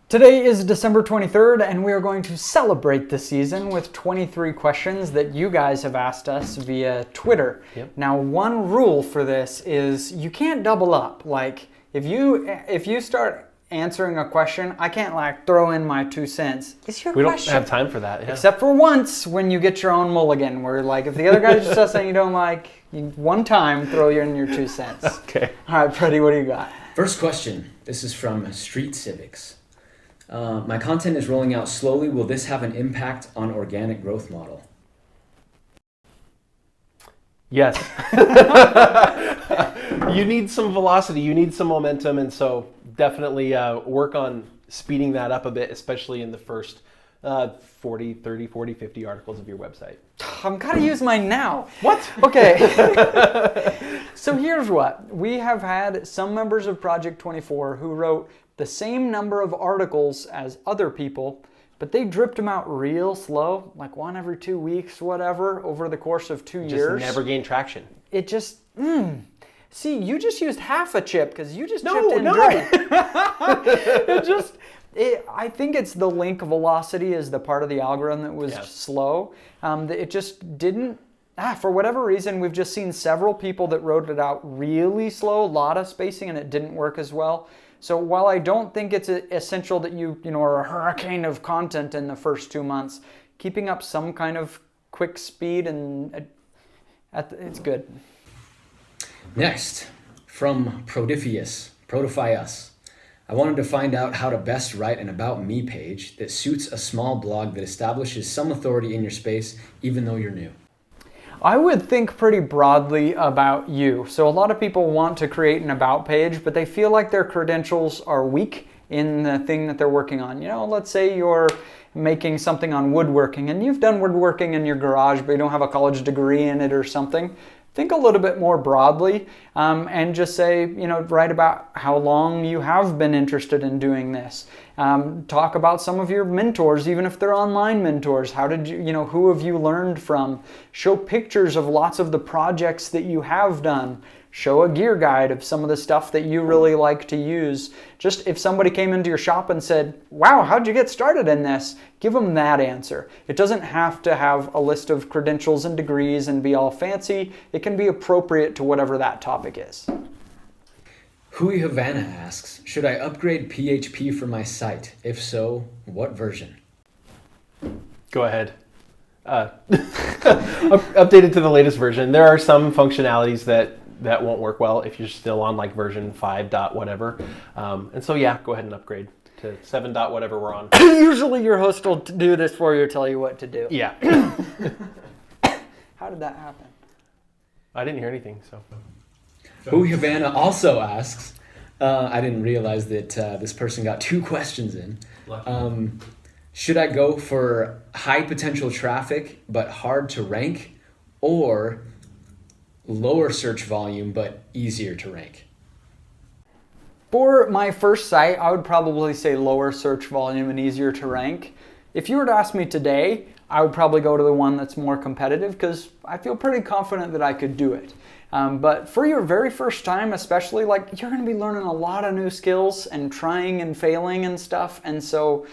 Today is December 23rd, and we are going to celebrate the season with 23 questions that you guys have asked us via Twitter. Yep. Now, one rule for this is you can't double up. Like, if you start answering a question, I can't like throw in my 2 cents. It's your question. We don't have time for that. Yeah. Except for once when you get your own mulligan, where like if the other guy just says something you don't like, you one time throw in your 2 cents. Okay. All right, Freddie, what do you got? First question. This is from Street Civics. My content is rolling out slowly. Will this have an impact on organic growth model? Yes. You need some velocity, you need some momentum, and so definitely work on speeding that up a bit, especially in the first 40, 30, 40, 50 articles of your website. I'm gotta use mine now. What? Okay. So here's what. We have had some members of Project 24 who wrote the same number of articles as other people, but they dripped them out real slow, like one every 2 weeks, whatever, over the course of 2 years. Just never gained traction. It just, See, you just used half a chip because you just chipped in I think it's the link velocity is the part of the algorithm that was slow. It just didn't, for whatever reason, we've just seen several people that wrote it out really slow, a lot of spacing, and it didn't work as well. So while I don't think it's essential that you are a hurricane of content in the first 2 months, keeping up some kind of quick speed and it's good. Next, from Prodifius. I wanted to find out how to best write an About Me page that suits a small blog that establishes some authority in your space, even though you're new. I would think pretty broadly about you. So a lot of people want to create an about page, but they feel like their credentials are weak in the thing that they're working on. Let's say you're making something on woodworking and you've done woodworking in your garage, but you don't have a college degree in it or something. Think a little bit more broadly and just say, write about how long you have been interested in doing this. Talk about some of your mentors, even if they're online mentors. How did who have you learned from? Show pictures of lots of the projects that you have done. Show a gear guide of some of the stuff that you really like to use. Just if somebody came into your shop and said, wow, how'd you get started in this? Give them that answer. It doesn't have to have a list of credentials and degrees and be all fancy. It can be appropriate to whatever that topic is. Hui Havana asks, should I upgrade PHP for my site? If so, what version? Go ahead. Update it to the latest version. There are some functionalities that won't work well if you're still on like version 5 dot whatever. And so go ahead and upgrade to 7 dot whatever we're on. Usually your host will do this for you, tell you what to do. Yeah. How did that happen? I didn't hear anything, so. Hui Havana also asks, I didn't realize that this person got 2 questions in. Should I go for high potential traffic but hard to rank, or lower search volume but easier to rank? For my first site, I would probably say lower search volume and easier to rank. If you were to ask me today, I would probably go to the one that's more competitive because I feel pretty confident that I could do it. But for your very first time, especially, you're going to be learning a lot of new skills and trying and failing and stuff. And so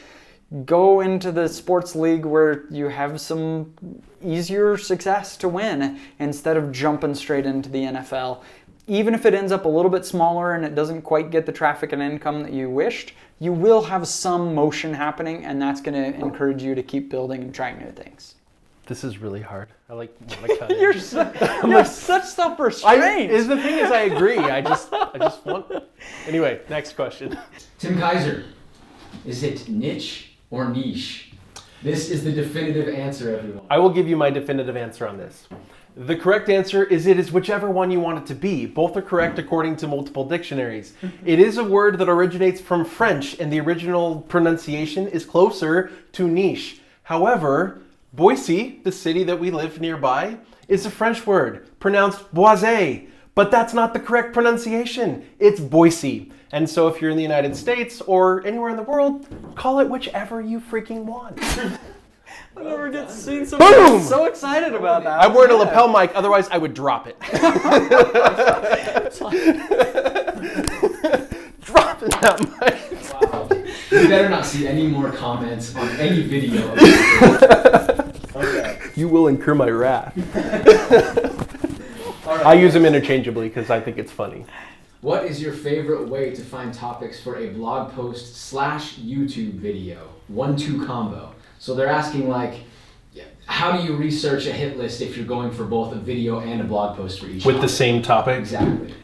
go into the sports league where you have some easier success to win instead of jumping straight into the NFL. Even if it ends up a little bit smaller and it doesn't quite get the traffic and income that you wished, you will have some motion happening, and that's going to encourage you to keep building and trying new things. This is really hard. I like cut it. You're such self-restraint. The thing is, I agree. I just want. Anyway, next question. Tim Kaiser, is it niche or niche? This is the definitive answer, everyone. I will give you my definitive answer on this. The correct answer is it is whichever one you want it to be. Both are correct according to multiple dictionaries. It is a word that originates from French, and the original pronunciation is closer to niche. However, Boise, the city that we live nearby, is a French word, pronounced boisé, but that's not the correct pronunciation. It's Boise. And so if you're in the United States or anywhere in the world, call it whichever you freaking want. I never get seen somebody so excited about that. I'm wearing a lapel mic, otherwise I would drop it. Dropping that mic. Wow. You better not see any more comments on any video. Okay. You will incur my wrath. Right. I use them interchangeably because I think it's funny. What is your favorite way to find topics for a blog post / YouTube video? 1-2 combo. So they're asking like, how do you research a hit list if you're going for both a video and a blog post for each With topic? the same topic? Exactly.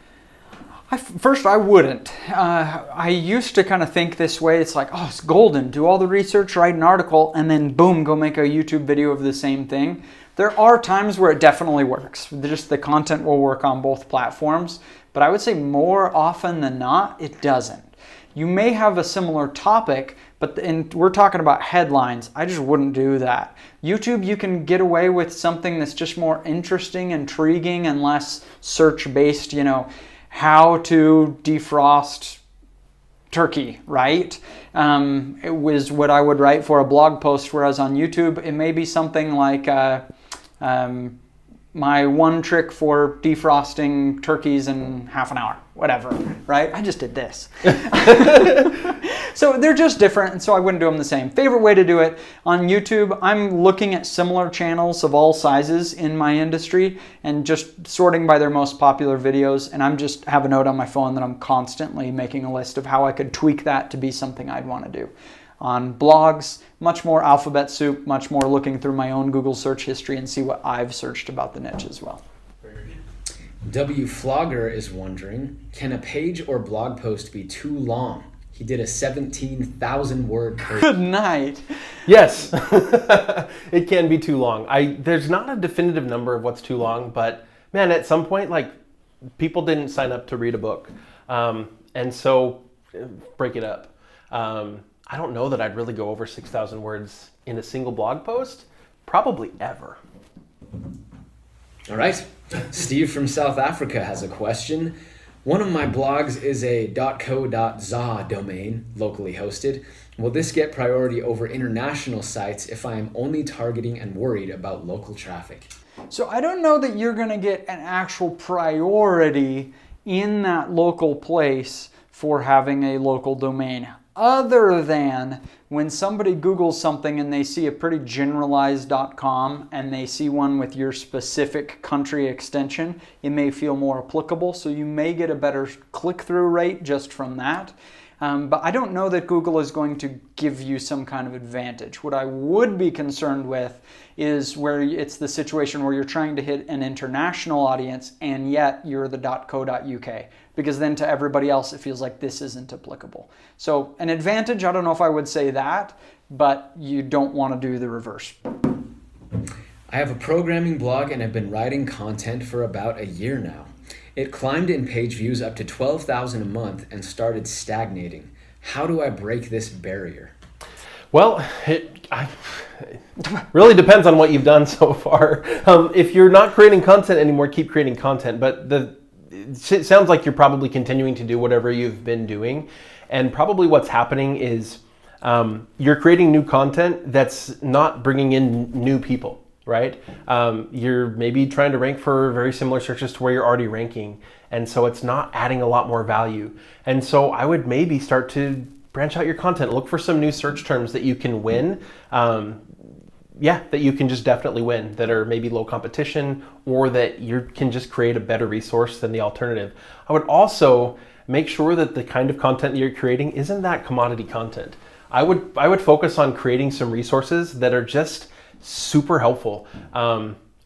First, I wouldn't. I used to kind of think this way. It's like, oh, it's golden. Do all the research, write an article, and then boom, go make a YouTube video of the same thing. There are times where it definitely works. Just the content will work on both platforms. But I would say more often than not, it doesn't. You may have a similar topic, but we're talking about headlines. I just wouldn't do that. YouTube, you can get away with something that's just more interesting, intriguing, and less search-based, how to defrost turkey, right? It was what I would write for a blog post, whereas on YouTube, it may be something like my one trick for defrosting turkeys in half an hour, whatever, right? I just did this. So they're just different, and so I wouldn't do them the same. Favorite way to do it on YouTube, I'm looking at similar channels of all sizes in my industry and just sorting by their most popular videos, and I'm just have a note on my phone that I'm constantly making a list of how I could tweak that to be something I'd want to do. On blogs, much more alphabet soup, much more looking through my own Google search history and see what I've searched about the niche as well. W. Flogger is wondering, can a page or blog post be too long? He did a 17,000 word page. Good night. Yes, it can be too long. There's not a definitive number of what's too long, but man, at some point, like, people didn't sign up to read a book. And so break it up. I don't know that I'd really go over 6,000 words in a single blog post. Probably ever. All right. Steve from South Africa has a question. One of my blogs is a .co.za domain, locally hosted. Will this get priority over international sites if I am only targeting and worried about local traffic? So I don't know that you're going to get an actual priority in that local place for having a local domain. Other than when somebody Googles something and they see a pretty generalized .com and they see one with your specific country extension, it may feel more applicable, so you may get a better click-through rate just from that. But I don't know that Google is going to give you some kind of advantage. What I would be concerned with is where it's the situation where you're trying to hit an international audience and yet you're the .co.uk. Because then to everybody else it feels like this isn't applicable. So an advantage, I don't know if I would say that, but you don't want to do the reverse. I have a programming blog and have been writing content for about a year now. It climbed in page views up to 12,000 a month and started stagnating. How do I break this barrier? Well, it really depends on what you've done so far. If you're not creating content anymore, keep creating content. But it sounds like you're probably continuing to do whatever you've been doing. And probably what's happening is you're creating new content that's not bringing in new people, right? You're maybe trying to rank for very similar searches to where you're already ranking. And so it's not adding a lot more value. And so I would maybe start to branch out your content. Look for some new search terms that you can win. That you can just definitely win, that are maybe low competition, or that you can just create a better resource than the alternative. I would also make sure that the kind of content you're creating isn't that commodity content. I would focus on creating some resources that are just super helpful.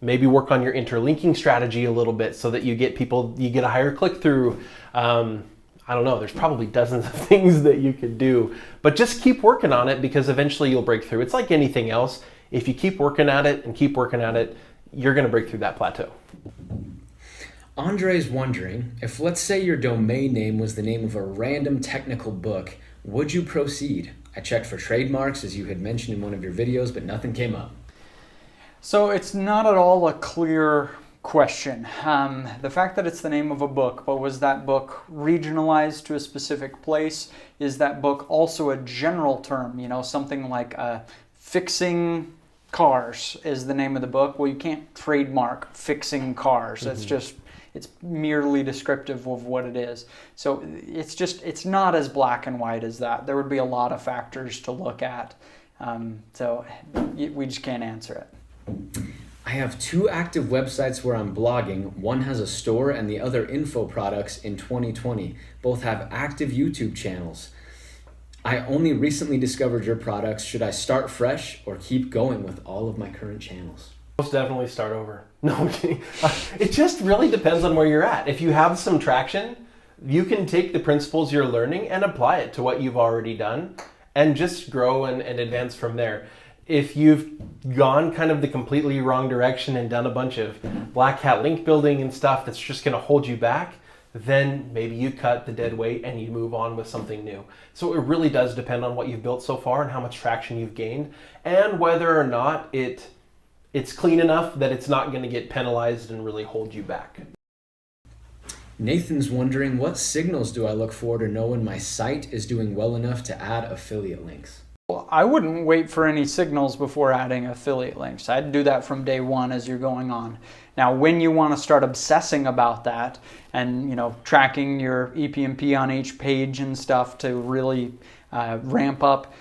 Maybe work on your interlinking strategy a little bit so that you get a higher click-through. I don't know, there's probably dozens of things that you could do, but just keep working on it because eventually you'll break through. It's like anything else. If you keep working at it and keep working at it, you're going to break through that plateau. Andre is wondering, if let's say your domain name was the name of a random technical book, would you proceed? I checked for trademarks, as you had mentioned in one of your videos, but nothing came up. So it's not at all a clear question. The fact that it's the name of a book, but was that book regionalized to a specific place? Is that book also a general term? Something like fixing cars is the name of the book. Well, you can't trademark fixing cars. It's just It's merely descriptive of what it is. So it's not as black and white as that. There would be a lot of factors to look at. So we just can't answer it. I have 2 active websites where I'm blogging. One has a store and the other info products in 2020. Both have active YouTube channels. I only recently discovered your products. Should I start fresh or keep going with all of my current channels? Most definitely start over. No, I'm kidding. It just really depends on where you're at. If you have some traction, you can take the principles you're learning and apply it to what you've already done and just grow and advance from there. If you've gone kind of the completely wrong direction and done a bunch of black hat link building and stuff that's just going to hold you back, then maybe you cut the dead weight and you move on with something new. So it really does depend on what you've built so far and how much traction you've gained and whether or not it's clean enough that it's not going to get penalized and really hold you back. Nathan's wondering, what signals do I look for to know when my site is doing well enough to add affiliate links? Well, I wouldn't wait for any signals before adding affiliate links. I'd do that from day one as you're going on. Now, when you want to start obsessing about that and tracking your EPMP on each page and stuff to really ramp up,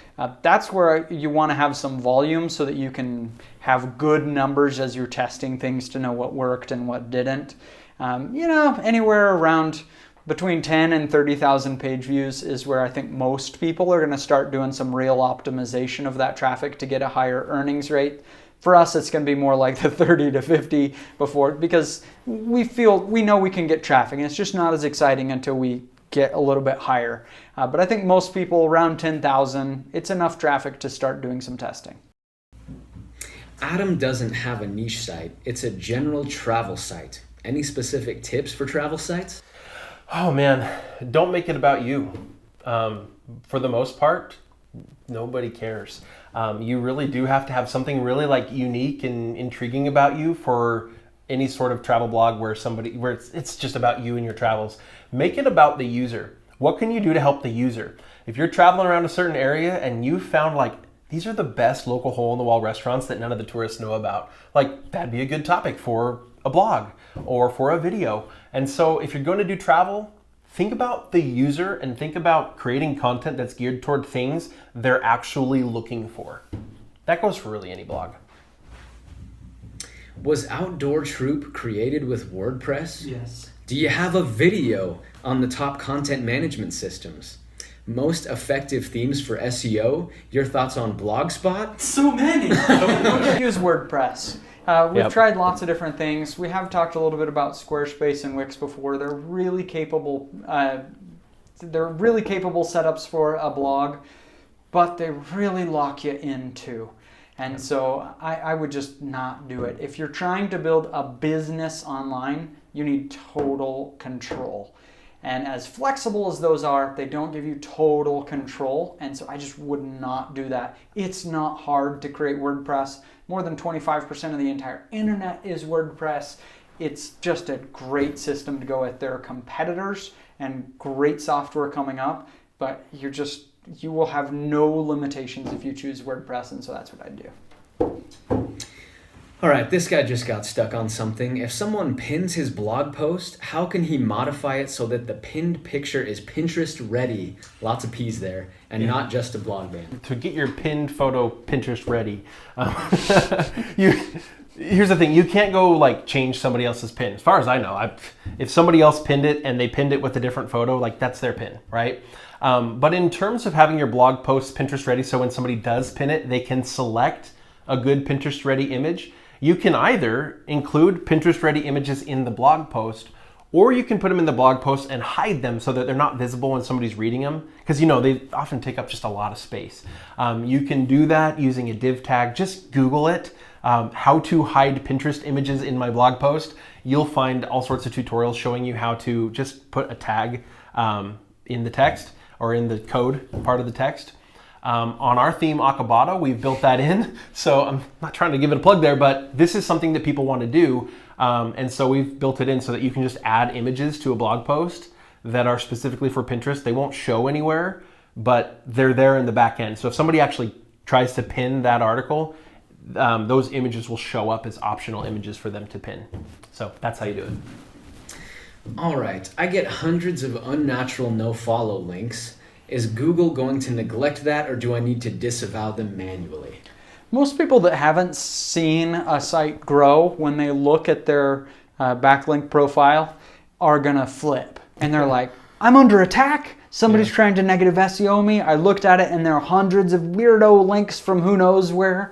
that's where you want to have some volume so that you can have good numbers as you're testing things to know what worked and what didn't. Anywhere around between 10 and 30,000 page views is where I think most people are going to start doing some real optimization of that traffic to get a higher earnings rate. For us, it's going to be more like the 30 to 50 because we know we can get traffic, and it's just not as exciting until we get a little bit higher. But I think most people around 10,000, it's enough traffic to start doing some testing. Adam doesn't have a niche site. It's a general travel site. Any specific tips for travel sites? Oh man, don't make it about you. For the most part, nobody cares. You really do have to have something really unique and intriguing about you for any sort of travel blog where it's just about you and your travels. Make it about the user. What can you do to help the user? If you're traveling around a certain area and you found these are the best local hole-in-the-wall restaurants that none of the tourists know about, that'd be a good topic for a blog or for a video. And so if you're going to do travel, think about the user and think about creating content that's geared toward things they're actually looking for. That goes for really any blog. Was Outdoor Troop created with WordPress? Yes. Do you have a video on the top content management systems? Most effective themes for SEO? Your thoughts on Blogspot? So many! Use WordPress. We've tried lots of different things. We have talked a little bit about Squarespace and Wix before. They're really capable. Setups for a blog, but they really lock you in too. And so I would just not do it. If you're trying to build a business online, you need total control. And as flexible as those are, they don't give you total control. And so I just would not do that. It's not hard to create WordPress. More than 25% of the entire internet is WordPress. It's just a great system to go with. There are competitors and great software coming up, but you will have no limitations if you choose WordPress, and so that's what I'd do. All right, this guy just got stuck on something. If someone pins his blog post, how can he modify it so that the pinned picture is Pinterest ready? Lots of P's there, and not just a blog ban. To get your pinned photo Pinterest ready, here's the thing: you can't go change somebody else's pin. As far as I know, if somebody else pinned it and they pinned it with a different photo, that's their pin, right? But in terms of having your blog post Pinterest ready, so when somebody does pin it, they can select a good Pinterest ready image. You can either include Pinterest ready images in the blog post, or you can put them in the blog post and hide them so that they're not visible when somebody's reading them, because they often take up just a lot of space. You can do that using a div tag. Just Google it, how to hide Pinterest images in my blog post. You'll find all sorts of tutorials showing you how to just put a tag in the text or in the code part of the text. On our theme Akabata, we've built that in. So I'm not trying to give it a plug there, but this is something that people want to do. And so we've built it in so that you can just add images to a blog post that are specifically for Pinterest. They won't show anywhere, but they're there in the back end. So if somebody actually tries to pin that article, those images will show up as optional images for them to pin. So that's how you do it. All right, I get hundreds of unnatural no-follow links. Is Google going to neglect that, or do I need to disavow them manually? Most people that haven't seen a site grow, when they look at their backlink profile, are going to flip. And they're like, I'm under attack. Somebody's trying to negative SEO me. I looked at it and there are hundreds of weirdo links from who knows where.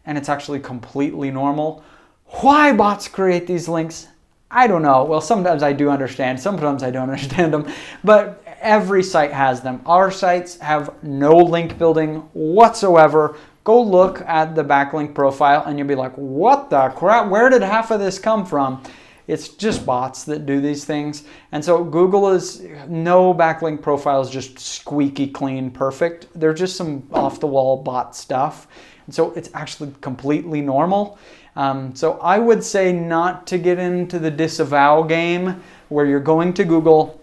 And it's actually completely normal. Why bots create these links? I don't know. Well, sometimes I do understand. Sometimes I don't understand them. But every site has them. Our sites have no link building whatsoever. Go look at the backlink profile and you'll be like, what the crap? Where did half of this come from? It's just bots that do these things. And so Google is, no backlink profile is just squeaky clean, perfect. They're just some off-the-wall bot stuff. And so it's actually completely normal. So I would say not to get into the disavow game where you're going to Google.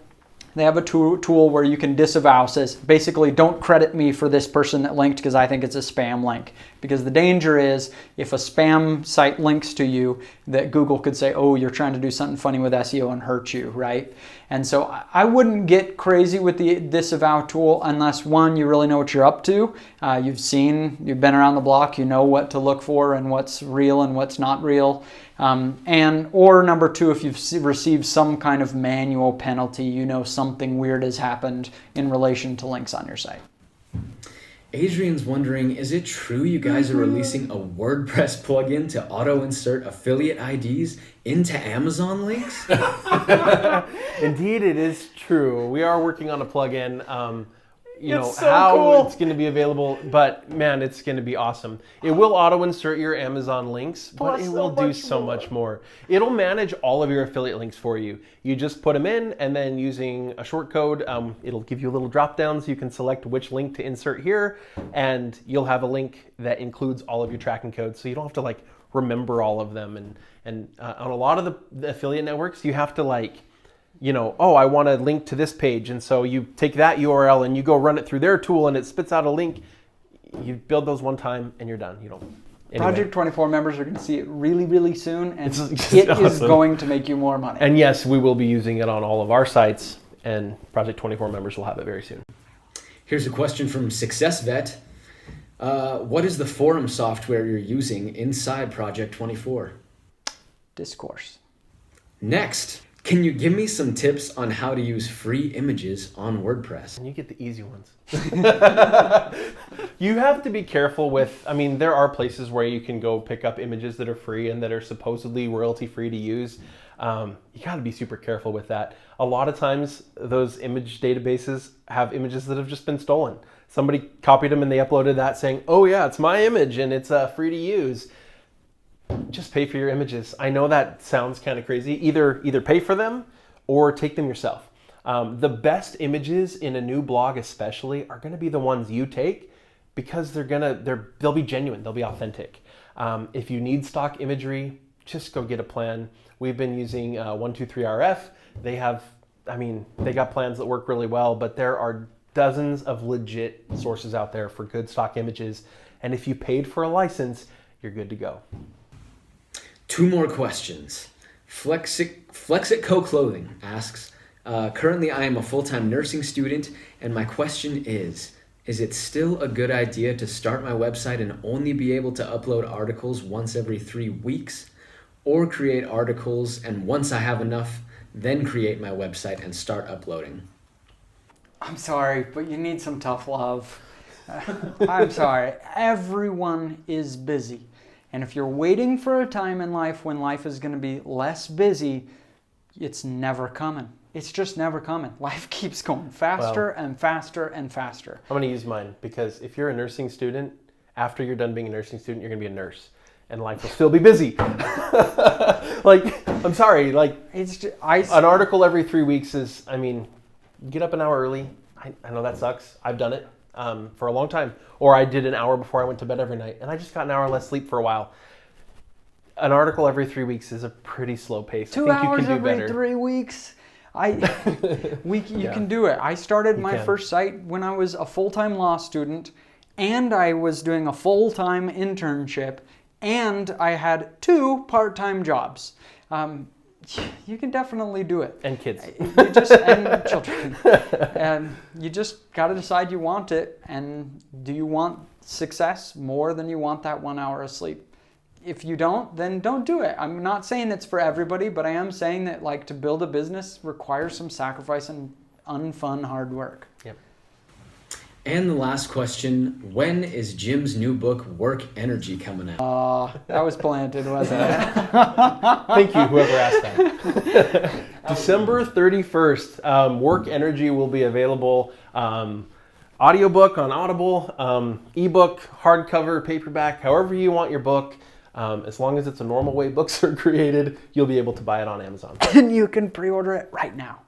They have a tool where you can disavow, says basically don't credit me for this person that linked because I think it's a spam link. Because the danger is if a spam site links to you, that Google could say, oh, you're trying to do something funny with SEO and hurt you, right? And so I wouldn't get crazy with the disavow tool unless, one, you really know what you're up to. You've been around the block, you know what to look for and what's real and what's not real. Or number two, if you've received some kind of manual penalty, you know something weird has happened in relation to links on your site. Adrian's wondering, is it true you guys are releasing a WordPress plugin to auto-insert affiliate IDs into Amazon links? Indeed, it is true. We are working on a plugin. It's so how cool. it's going to be available, but man, it's going to be awesome. It will auto-insert your Amazon links, but it will do so much more. It'll manage all of your affiliate links for you. You just put them in, and then using a short code, it'll give you a little drop down so you can select which link to insert here, and you'll have a link that includes all of your tracking codes, so you don't have to remember all of them. And on a lot of the affiliate networks, you have to I want to link to this page. And so you take that URL and you go run it through their tool and it spits out a link. You build those one time and you're done. Project 24 members are going to see it really, really soon. And It's it awesome. is going to make you more money. And yes, we will be using it on all of our sites, and Project 24 members will have it very soon. Here's a question from SuccessVet. What is the forum software you're using inside Project 24? Discourse. Next, can you give me some tips on how to use free images on WordPress? And you get the easy ones. You have to be careful with, there are places where you can go pick up images that are free and that are supposedly royalty free to use. You got to be super careful with that. A lot of times those image databases have images that have just been stolen. Somebody copied them and they uploaded that saying, oh yeah, it's my image and it's free to use. Just pay for your images. I know that sounds kind of crazy. Either pay for them or take them yourself. The best images in a new blog especially are going to be the ones you take because they'll be genuine, they'll be authentic. If you need stock imagery, just go get a plan. We've been using 123RF. They got plans that work really well, but there are dozens of legit sources out there for good stock images. And if you paid for a license, you're good to go. 2 more questions. Flexit Co Clothing asks, currently I am a full-time nursing student and my question is it still a good idea to start my website and only be able to upload articles once every 3 weeks, or create articles and once I have enough, then create my website and start uploading? I'm sorry, but you need some tough love. I'm sorry. Everyone is busy. And if you're waiting for a time in life when life is going to be less busy, it's never coming. It's just never coming. Life keeps going faster and faster and faster. I'm going to use mine because if you're a nursing student, after you're done being a nursing student, you're going to be a nurse. And life will still be busy. I'm sorry. An article every 3 weeks is, get up an hour early. I know that sucks. I've done it for a long time. Or I did an hour before I went to bed every night. And I just got an hour less sleep for a while. An article every 3 weeks is a pretty slow pace. 2 I think hours you can do every better. 3 weeks. You can do it. I started my first site when I was a full-time law student, and I was doing a full-time internship, and I had 2 part-time jobs. You can definitely do it. And kids. And children. And you just got to decide you want it. And do you want success more than you want that 1 hour of sleep? If you don't, then don't do it. I'm not saying it's for everybody, but I am saying that like to build a business requires some sacrifice and unfun hard work. Yep. And the last question, when is Jim's new book, Work Energy, coming out? That was planted, wasn't it? Thank you, whoever asked that. December 31st, Work Energy will be available. Audiobook on Audible, ebook, hardcover, paperback, however you want your book. As long as it's a normal way books are created, you'll be able to buy it on Amazon. And you can pre-order it right now.